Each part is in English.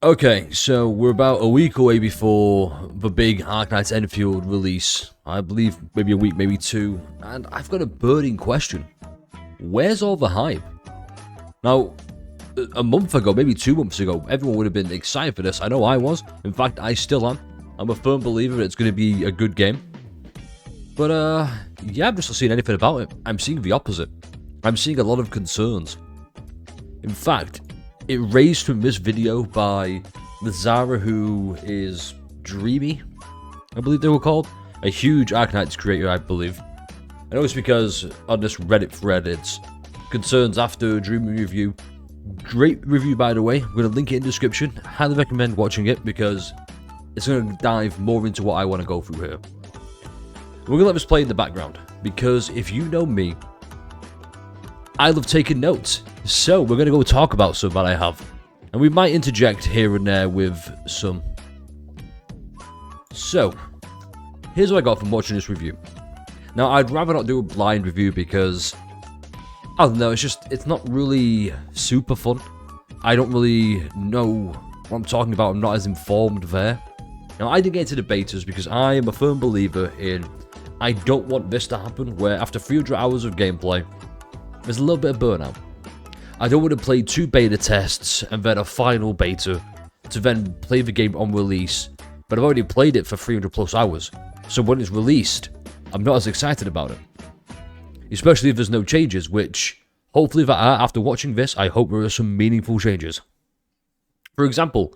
Okay, so we're about a week away before the big Arknights Endfield release. I believe maybe a week, maybe two. And I've got a burning question. Where's all the hype? Now, a month ago, maybe 2 months ago, everyone would have been excited for this. I know I was. In fact, I still am. I'm a firm believer that it's going to be a good game. But, yeah, I'm just not seeing anything about it. I'm seeing the opposite. I'm seeing a lot of concerns. In fact, it raised from this video by the Zara who is Dreamy, I believe they were called. A huge Arknights creator, I believe. I know it's because on this Reddit thread, it's concerns after Dreamy review. Great review, by the way. I'm going to link it in the description. Highly recommend watching it because it's going to dive more into what I want to go through here. We're going to let this play in the background because if you know me, I love taking notes. So we're going to go talk about some that I have. And we might interject here and there with some. So, here's what I got from watching this review. Now, I'd rather not do a blind review because, I don't know, it's not really super fun. I don't really know what I'm talking about. I'm not as informed there. Now, I didn't get into the betas because I am a firm believer in I don't want this to happen where after 300 hours of gameplay, there's a little bit of burnout. I don't want to play 2 beta tests and then a final beta to then play the game on release, but I've already played it for 300 plus hours, so when it's released, I'm not as excited about it. Especially if there's no changes, which, hopefully there are. After watching this, I hope there are some meaningful changes. For example,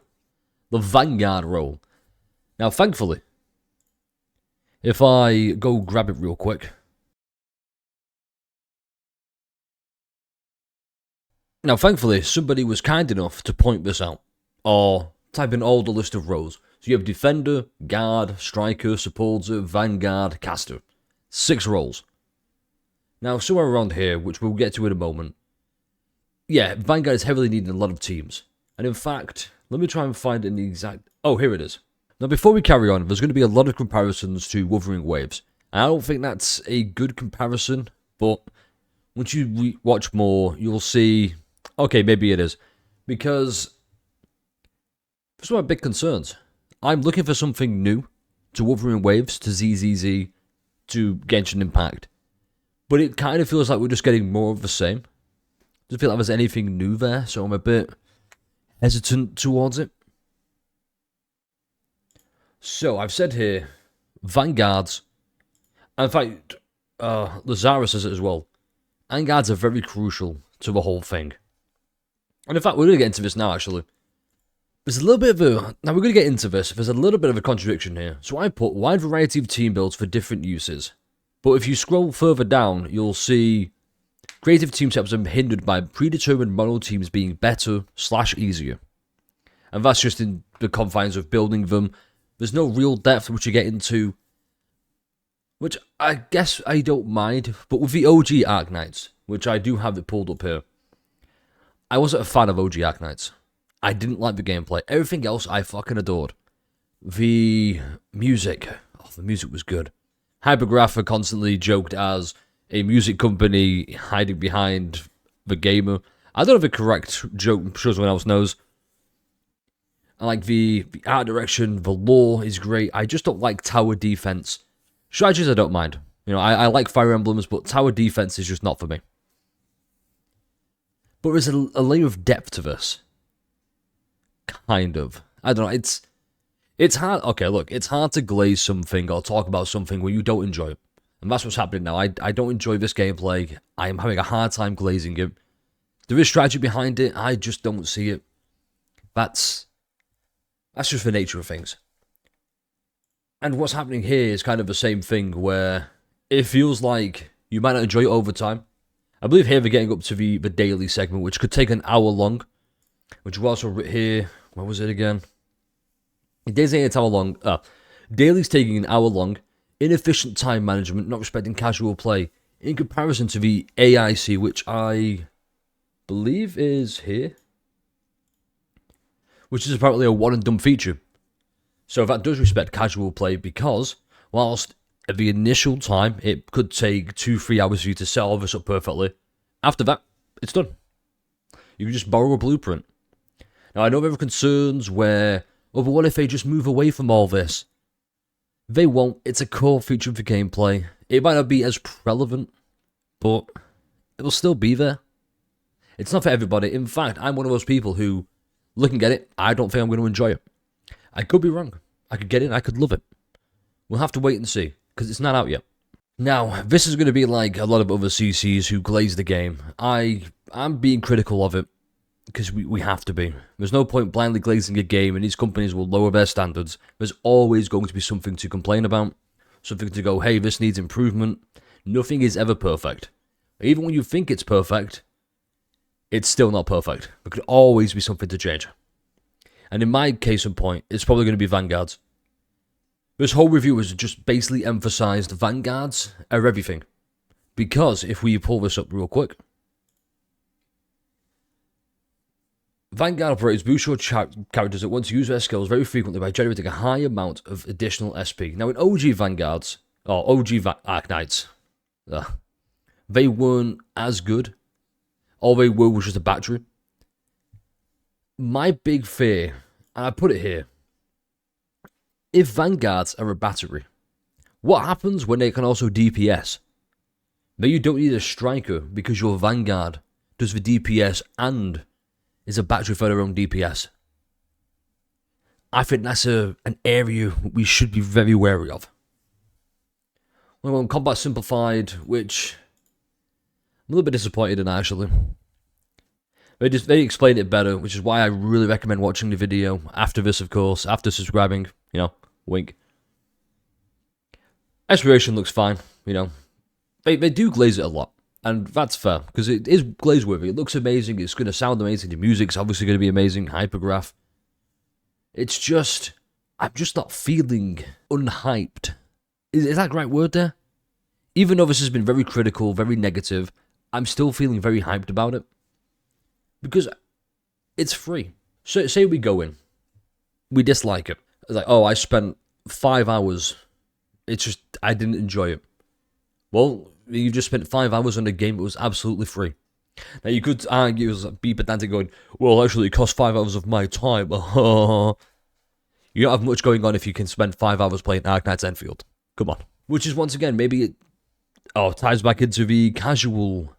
the Vanguard role. Now, thankfully, if I go grab it real quick. Now, thankfully, somebody was kind enough to point this out, or type in all the list of roles. So you have Defender, Guard, Striker, Supporter, Vanguard, Caster. 6 roles. Now, somewhere around here, which we'll get to in a moment, yeah, Vanguard is heavily needed in a lot of teams. And in fact, let me try and find an exact. Oh, here it is. Now, before we carry on, there's going to be a lot of comparisons to Wuthering Waves. And I don't think that's a good comparison, but once you watch more, you'll see. Okay, maybe it is. Because there's one of my big concerns. I'm looking for something new to Wuthering Waves, to ZZZ, to Genshin Impact. But it kind of feels like we're just getting more of the same. Doesn't feel like there's anything new there, so I'm a bit hesitant towards it. So, I've said here, Vanguards, and in fact, Lazara says it as well, Vanguards are very crucial to the whole thing. And in fact, we're going to get into this now, actually. There's a little bit of a. Now, we're going to get into this. There's a little bit of a contradiction here. So, I put wide variety of team builds for different uses. But if you scroll further down, you'll see creative team setups are hindered by predetermined mono teams being better / easier. And that's just in the confines of building them. There's no real depth which you get into, which I guess I don't mind. But with the OG Arknights, which I do have it pulled up here, I wasn't a fan of OG Arknights. I didn't like the gameplay. Everything else I fucking adored. The music. Oh, the music was good. Hypergraph are constantly joked as a music company hiding behind the gamer. I don't know if the correct joke, I'm sure someone else knows. I like the art direction, the lore is great. I just don't like tower defense. Strategies I don't mind. You know, I like Fire Emblems, but tower defense is just not for me. But there's a layer of depth to this. Kind of. I don't know, it's hard. Okay, look, it's hard to glaze something or talk about something when you don't enjoy it. And that's what's happening now. I don't enjoy this gameplay. I am having a hard time glazing it. There is strategy behind it. I just don't see it. That's just the nature of things. And what's happening here is kind of the same thing where it feels like you might not enjoy it over time. I believe here they're getting up to the daily segment, which could take an hour long. Which was also here. What was it again? Days ain't an hour long. Daily's taking an hour long. Inefficient time management, not respecting casual play. In comparison to the AIC, which I believe is here. Which is apparently a one and done feature. So that does respect casual play because, whilst at the initial time it could take 2-3 hours for you to set all this up perfectly, after that, it's done. You can just borrow a blueprint. Now, I know there are concerns where, oh, but what if they just move away from all this? They won't. It's a core feature of the gameplay. It might not be as relevant, but it will still be there. It's not for everybody. In fact, I'm one of those people who, looking at it, I don't think I'm going to enjoy it. I could be wrong. I could get it, I could love it. We'll have to wait and see, because it's not out yet. Now, this is going to be like a lot of other CCs who glaze the game. I'm being critical of it, because we have to be. There's no point blindly glazing a game, and these companies will lower their standards. There's always going to be something to complain about, something to go, hey, this needs improvement. Nothing is ever perfect. Even when you think it's perfect, it's still not perfect. There could always be something to change. And in my case in point, it's probably going to be Vanguards. This whole review has just basically emphasized Vanguards are everything. Because if we pull this up real quick, Vanguard operators boost your characters that want to use their skills very frequently by generating a high amount of additional SP. Now in OG Vanguards, or OG Arknights, they weren't as good. All they were was just a battery. My big fear, and I put it here, if Vanguards are a battery, what happens when they can also DPS? Maybe you don't need a striker because your Vanguard does the DPS and is a battery for their own DPS. I think that's an area we should be very wary of. Well, Combat Simplified, which I'm a little bit disappointed in actually. They explained it better, which is why I really recommend watching the video after this, of course, after subscribing, wink. Exploration looks fine, They do glaze it a lot, and that's fair, because it is glaze-worthy. It looks amazing, it's going to sound amazing, the music's obviously going to be amazing, hypergraph. It's just, I'm just not feeling unhyped. Is that the right word there? Even though this has been very critical, very negative, I'm still feeling very hyped about it. Because it's free. So say we go in, we dislike it. It's like, oh, I spent 5 hours. It's just, I didn't enjoy it. Well, you just spent 5 hours on a game that was absolutely free. Now you could argue, be pedantic going, well, actually it cost 5 hours of my time. You don't have much going on if you can spend 5 hours playing Arknights Endfield. Come on. Which is, once again, maybe it ties back into the casual.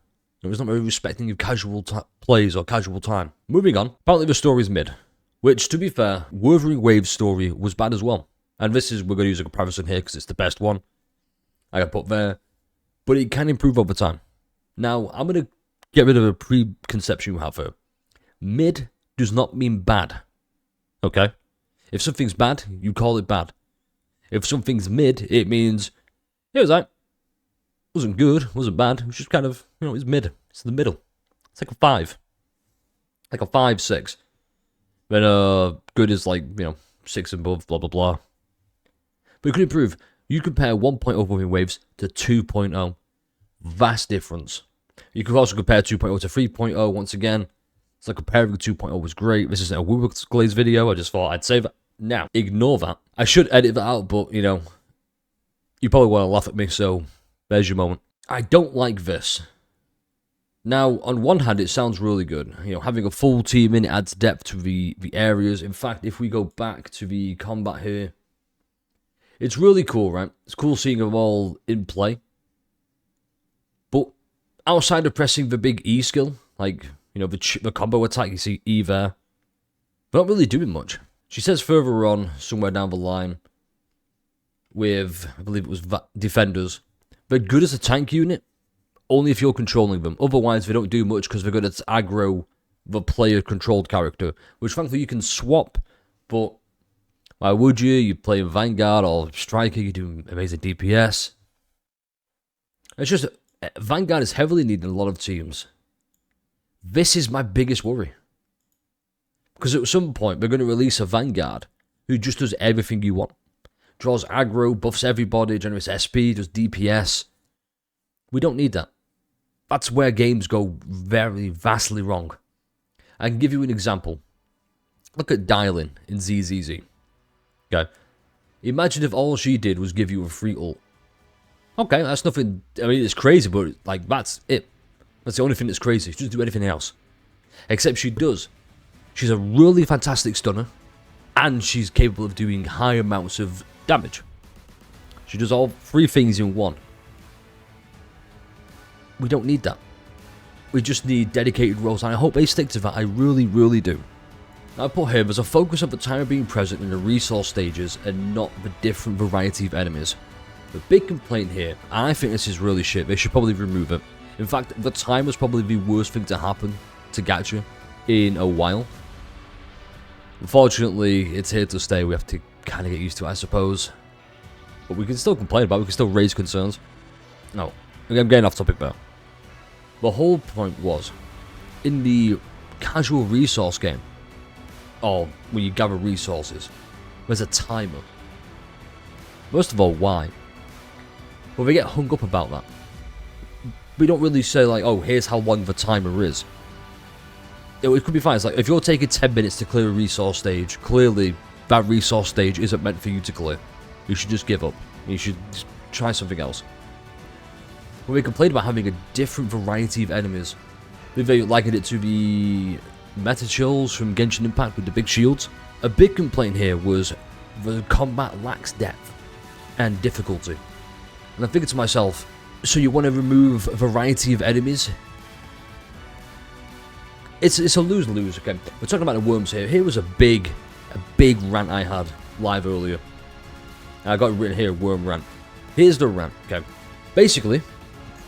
It's not very respecting of casual plays or casual time. Moving on, apparently the story's mid. Which, to be fair, Wuthering Waves' story was bad as well. And this is, we're going to use a comparison here because it's the best one I got put there. But it can improve over time. Now, I'm going to get rid of a preconception you have here. Mid does not mean bad. Okay? If something's bad, you call it bad. If something's mid, it means, it was like, wasn't good, wasn't bad, it was just kind of, it's mid. It's the middle. It's like a 5. Like a 5, 6. Then good is like, 6 and above, blah, blah, blah. But it could improve. You compare 1.0 Wuthering Waves to 2.0. Vast difference. You could also compare 2.0 to 3.0 once again. So comparing 2.0 was great. This isn't a Woobux Glaze video, I just thought I'd say that. Now, ignore that. I should edit that out, but, you probably want to laugh at me, so there's your moment. I don't like this. Now, on one hand, it sounds really good. Having a full team in it adds depth to the areas. In fact, if we go back to the combat here, it's really cool, right? It's cool seeing them all in play. But outside of pressing the big E skill, like, the combo attack, you see E there, they're not really doing much. She says further on, somewhere down the line, with, I believe it was defenders, they're good as a tank unit, only if you're controlling them. Otherwise, they don't do much because they're good at aggro the player-controlled character, which frankly you can swap, but why would you? You play Vanguard or Striker, you do amazing DPS. It's just, Vanguard is heavily needed in a lot of teams. This is my biggest worry. Because at some point, they're going to release a Vanguard who just does everything you want. Draws aggro, buffs everybody, generates SP, does DPS. We don't need that. That's where games go very vastly wrong. I can give you an example. Look at Dylan in ZZZ. Okay. Imagine if all she did was give you a free ult. Okay, that's nothing, it's crazy, but that's it. That's the only thing that's crazy. She doesn't do anything else. Except she does. She's a really fantastic stunner, and she's capable of doing high amounts of damage. She does all 3 things in one. We don't need that. We just need dedicated roles, and I hope they stick to that. I really, really do. I put here, there's a focus of the timer being present in the resource stages and not the different variety of enemies. The big complaint here, and I think this is really shit, they should probably remove it. In fact, the timer's probably the worst thing to happen to Gacha in a while. Unfortunately, it's here to stay. We have to kind of get used to it, I suppose. But we can still complain about it. We can still raise concerns. No, I'm getting off topic there. The whole point was, in the casual resource game, or when you gather resources, there's a timer. First of all, why? Well, they get hung up about that. We don't really say like, oh, here's how long the timer is. It could be fine. It's like, if you're taking 10 minutes to clear a resource stage, clearly that resource stage isn't meant for you to clear. You should just give up. You should just try something else. When we complained about having a different variety of enemies, we likened it to the meta chills from Genshin Impact with the big shields. A big complaint here was the combat lacks depth and difficulty. And I'm thinking to myself, so you want to remove a variety of enemies? It's a lose-lose, okay? We're talking about the worms here. Here was a big rant I had live earlier. I got it written here, worm rant. Here's the rant, okay? Basically,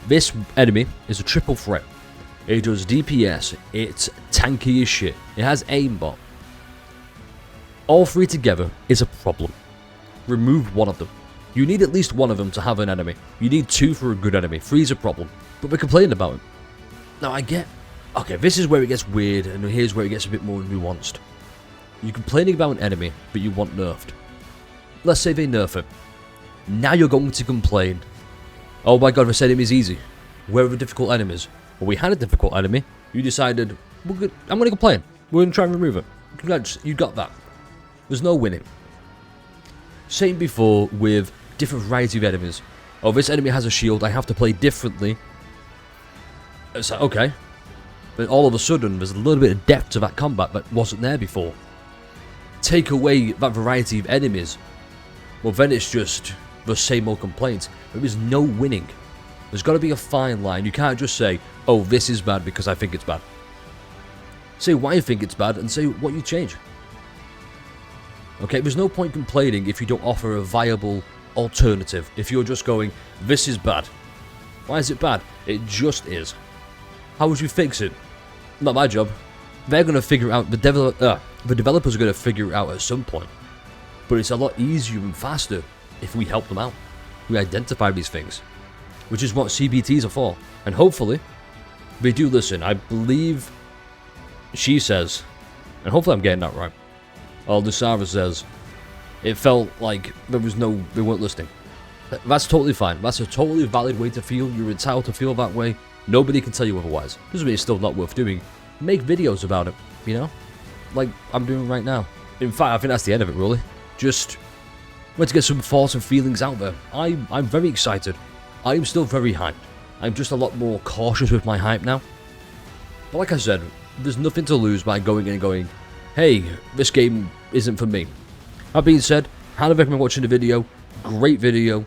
this enemy is a triple threat. It does DPS, it's tanky as shit, it has aimbot. All 3 together is a problem. Remove one of them. You need at least one of them to have an enemy. You need 2 for a good enemy. 3 is a problem. But we're complaining about it. Now I get... Okay, this is where it gets weird, and here's where it gets a bit more nuanced. You're complaining about an enemy, but you want nerfed. Let's say they nerf it. Now you're going to complain, oh my god, this enemy is easy. Where are the difficult enemies? Well, we had a difficult enemy. You decided, I'm going to complain. We're going to try and remove it. Congrats, you got that. There's no winning. Same before with different variety of enemies. Oh, this enemy has a shield, I have to play differently. It's like, okay. But all of a sudden, there's a little bit of depth to that combat that wasn't there before. Take away that variety of enemies, well then it's just the same old complaints. There is no winning. There's got to be a fine line. You can't just say, oh, this is bad because I think it's bad. Say why you think it's bad and say what you change. Okay, there's no point complaining if you don't offer a viable alternative. If you're just going, this is bad. Why is it bad? It just is. How would you fix it? Not my job. They're going to figure it out. The developers are going to figure it out at some point. But it's a lot easier and faster if we help them out. We identify these things. Which is what CBTs are for. And hopefully, they do listen. I believe she says, and hopefully I'm getting that right. Lusara says, it felt like they weren't listening. That's totally fine. That's a totally valid way to feel. You're entitled to feel that way. Nobody can tell you otherwise. Doesn't mean it's still not worth doing. Make videos about it, you know? Like I'm doing right now. In fact, I think that's the end of it, really. Just want to get some thoughts and feelings out there. I'm very excited. I'm still very hyped. I'm just a lot more cautious with my hype now. But like I said, there's nothing to lose by going in and going, hey, this game isn't for me. That being said, highly recommend watching the video. Great video.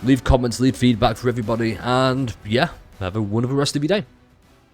Leave comments, leave feedback for everybody, and yeah, have a wonderful rest of your day.